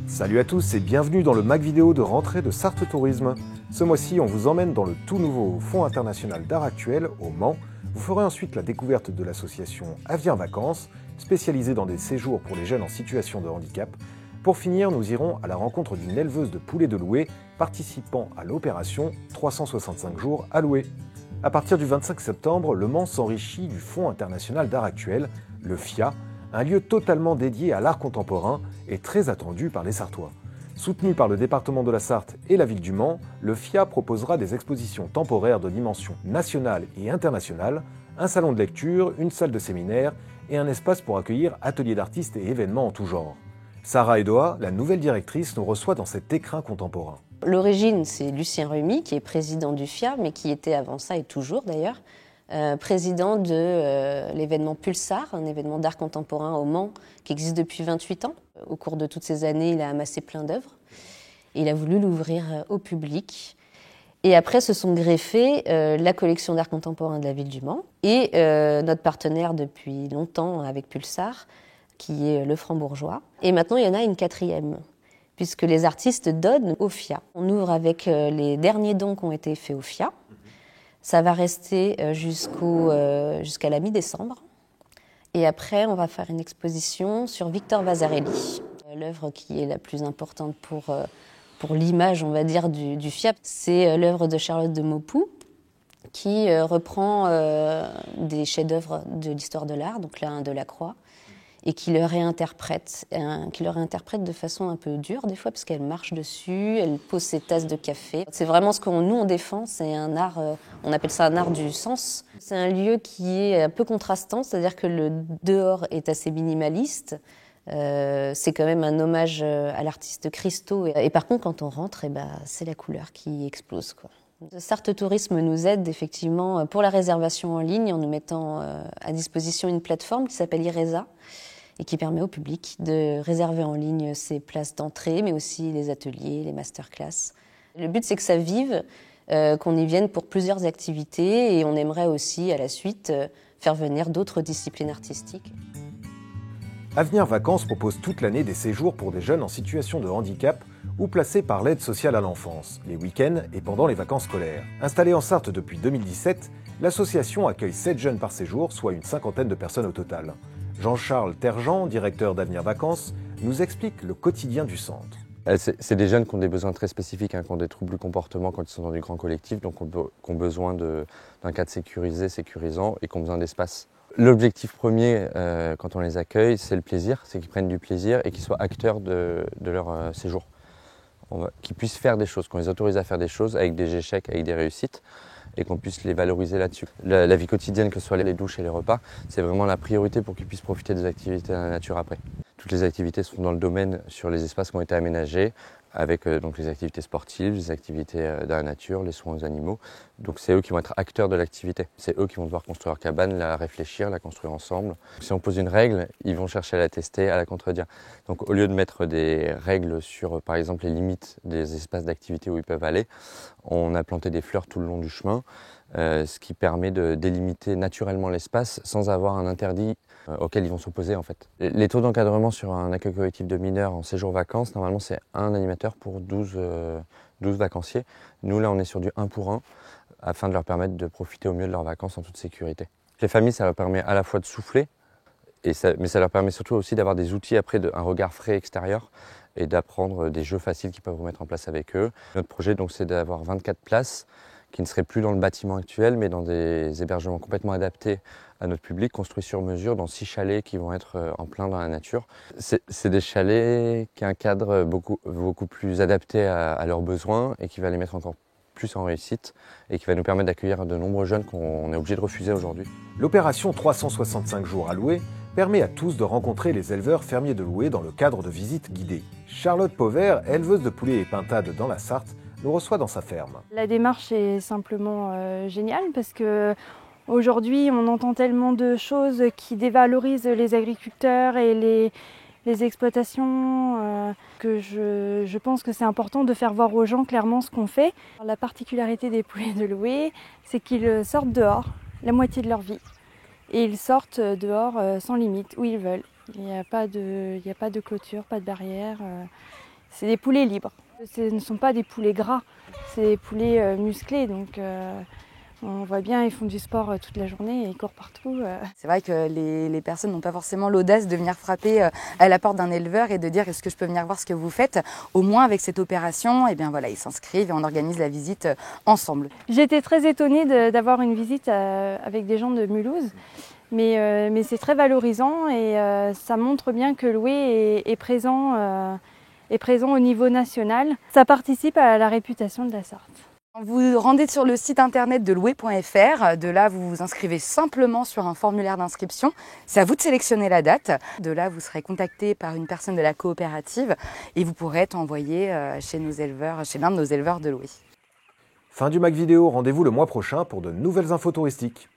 Salut à tous et bienvenue dans le Mag Vidéo de rentrée de Sarthe Tourisme. Ce mois-ci, on vous emmène dans le tout nouveau Fonds international d'art actuel au Mans. Vous ferez ensuite la découverte de l'association Avenir Vacances, spécialisée dans des séjours pour les jeunes en situation de handicap. Pour finir, nous irons à la rencontre d'une éleveuse de poulets de louer participant à l'opération 365 jours à louer. À partir du 25 septembre, le Mans s'enrichit du Fonds international d'art actuel, le FIA, un lieu totalement dédié à l'art contemporain et très attendu par les Sartois. Soutenu par le département de la Sarthe et la ville du Mans, le FIA proposera des expositions temporaires de dimension nationale et internationale, un salon de lecture, une salle de séminaire et un espace pour accueillir ateliers d'artistes et événements en tout genre. Sarah Edoa, la nouvelle directrice, nous reçoit dans cet écrin contemporain. L'origine, c'est Lucien Remy, qui est président du FIA, mais qui était avant ça, et toujours d'ailleurs, président de l'événement Pulsar, un événement d'art contemporain au Mans qui existe depuis 28 ans. Au cours de toutes ces années, il a amassé plein d'œuvres. Il a voulu l'ouvrir au public. Et après, se sont greffées la collection d'art contemporain de la ville du Mans et notre partenaire depuis longtemps avec Pulsar, qui est le Franc-Bourgeois. Et maintenant, il y en a une quatrième, puisque les artistes donnent au FIA. On ouvre avec les derniers dons qui ont été faits au FIA. Ça va rester jusqu'à la mi-décembre. Et après, on va faire une exposition sur Victor Vasarely. L'œuvre qui est la plus importante pour l'image, on va dire, du FIA, c'est l'œuvre de Charlotte de Maupoux, qui reprend des chefs-d'œuvre de l'histoire de l'art, donc là, un Delacroix, et qui le réinterprète de façon un peu dure des fois, parce qu'elle marche dessus, elle pose ses tasses de café. C'est vraiment ce que nous on défend, c'est un art, on appelle ça un art du sens. C'est un lieu qui est un peu contrastant, c'est-à-dire que le dehors est assez minimaliste. C'est quand même un hommage à l'artiste Christo. Et par contre, quand on rentre, c'est la couleur qui explose, quoi. Sarthe Tourisme nous aide effectivement pour la réservation en ligne en nous mettant à disposition une plateforme qui s'appelle Iresa et qui permet au public de réserver en ligne ses places d'entrée, mais aussi les ateliers, les masterclass. Le but, c'est que ça vive, qu'on y vienne pour plusieurs activités et on aimerait aussi, à la suite, faire venir d'autres disciplines artistiques. Avenir Vacances propose toute l'année des séjours pour des jeunes en situation de handicap ou placés par l'aide sociale à l'enfance, les week-ends et pendant les vacances scolaires. Installée en Sarthe depuis 2017, l'association accueille 7 jeunes par séjour, soit une cinquantaine de personnes au total. Jean-Charles Terjean, directeur d'Avenir Vacances, nous explique le quotidien du centre. C'est des jeunes qui ont des besoins très spécifiques, qui ont des troubles du comportement quand ils sont dans du grand collectif, donc qui ont besoin d'un cadre sécurisant et qui ont besoin d'espace. L'objectif premier quand on les accueille, c'est le plaisir, c'est qu'ils prennent du plaisir et qu'ils soient acteurs de leur séjour. Qu'ils puissent faire des choses, qu'on les autorise à faire des choses avec des échecs, avec des réussites, et qu'on puisse les valoriser là-dessus. La vie quotidienne, que ce soit les douches et les repas, c'est vraiment la priorité pour qu'ils puissent profiter des activités dans la nature après. Toutes les activités sont dans le domaine sur les espaces qui ont été aménagés, avec donc les activités sportives, les activités dans la nature, les soins aux animaux. Donc c'est eux qui vont être acteurs de l'activité. C'est eux qui vont devoir construire leur cabane, la réfléchir, la construire ensemble. Si on pose une règle, ils vont chercher à la tester, à la contredire. Donc au lieu de mettre des règles sur, par exemple, les limites des espaces d'activité où ils peuvent aller, on a planté des fleurs tout le long du chemin, ce qui permet de délimiter naturellement l'espace sans avoir un interdit auquel ils vont s'opposer en fait. Les taux d'encadrement sur un accueil collectif de mineurs en séjour vacances, normalement c'est un animateur pour 12 vacanciers. Nous là on est sur du 1 pour 1 afin de leur permettre de profiter au mieux de leurs vacances en toute sécurité. Les familles, ça leur permet à la fois de souffler, mais ça leur permet surtout aussi d'avoir des outils après, un regard frais extérieur et d'apprendre des jeux faciles qu'ils peuvent remettre en place avec eux. Notre projet donc c'est d'avoir 24 places qui ne seraient plus dans le bâtiment actuel, mais dans des hébergements complètement adaptés à notre public, construits sur mesure, dans 6 chalets qui vont être en plein dans la nature. C'est des chalets qui ont un cadre beaucoup plus adapté à leurs besoins et qui va les mettre encore plus en réussite et qui va nous permettre d'accueillir de nombreux jeunes qu'on est obligé de refuser aujourd'hui. L'opération 365 jours à louer permet à tous de rencontrer les éleveurs fermiers de louer dans le cadre de visites guidées. Charlotte Pauvert, éleveuse de poulets et pintades dans la Sarthe, nous reçoit dans sa ferme. La démarche est simplement géniale parce que aujourd'hui on entend tellement de choses qui dévalorisent les agriculteurs et les exploitations, que je pense que c'est important de faire voir aux gens clairement ce qu'on fait. La particularité des poulets de Loué, c'est qu'ils sortent dehors la moitié de leur vie. Et ils sortent dehors sans limite, où ils veulent. Il n'y a pas de clôture, pas de barrière. C'est des poulets libres. Ce ne sont pas des poulets gras, c'est des poulets musclés. Donc on voit bien, ils font du sport toute la journée et ils courent partout. C'est vrai que les personnes n'ont pas forcément l'audace de venir frapper à la porte d'un éleveur et de dire est-ce que je peux venir voir ce que vous faites. Au moins avec cette opération, eh bien voilà, ils s'inscrivent et on organise la visite ensemble. J'ai été très étonnée d'avoir une visite avec des gens de Mulhouse. Mais c'est très valorisant et ça montre bien que Loué est présent au niveau national. Ça participe à la réputation de la Sarthe. Vous rendez sur le site internet de loué.fr. De là, vous vous inscrivez simplement sur un formulaire d'inscription. C'est à vous de sélectionner la date. De là, vous serez contacté par une personne de la coopérative et vous pourrez être envoyé chez l'un de nos éleveurs de Loué. Fin du Mac Vidéo, rendez-vous le mois prochain pour de nouvelles infos touristiques.